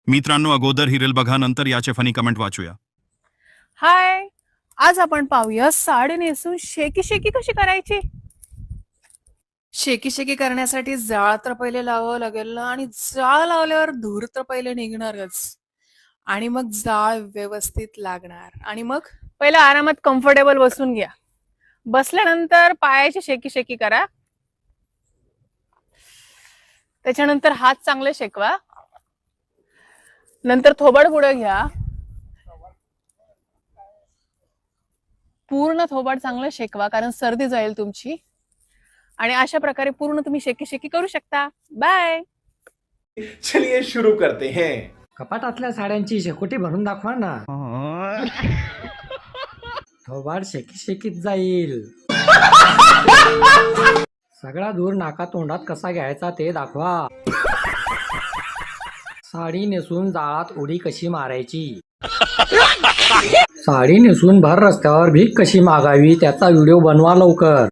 मित्रांनो, अगोदर ही रील बघा, नंतर याचे फनी कमेंट वाचूया. हाय, आज आपण पाहूया साडी नेसून शेकी शेकी कशी करायची. शेकी शेकी करण्यासाठी जाळ तर पहिले लावावं लागेल ना, आणि जाळ लावल्यावर धूर तर पहिले निघणारच, आणि मग जाळ व्यवस्थित लागणार. आणि मग पहिला आरामात कम्फर्टेबल बसून घ्या. बसल्यानंतर पायाची शेकी शेकी करा. त्याच्यानंतर हात चांगले शेकवा. नंतर थोबाड पुढे घ्या. पूर्ण थोबाड चांगलं शेकवा, कारण सर्दी जाईल तुमची. आणि अशा प्रकारे पूर्ण तुम्ही शेकी शेकी करू शकता. बाय. चलिए शुरू करते हैं. कपाटातल्या साड्यांची शेकोटी भरून दाखवा ना. थोबाड शेकी शेकीत जाईल. सगळा धूर नाका तोंडात कसा घ्यायचा ते दाखवा. साडी नेसून जाळात उडी कशी मारायची. साडी नेसून भर रस्त्यावर भीक कशी मागावी त्याचा व्हिडिओ बनवा लवकर.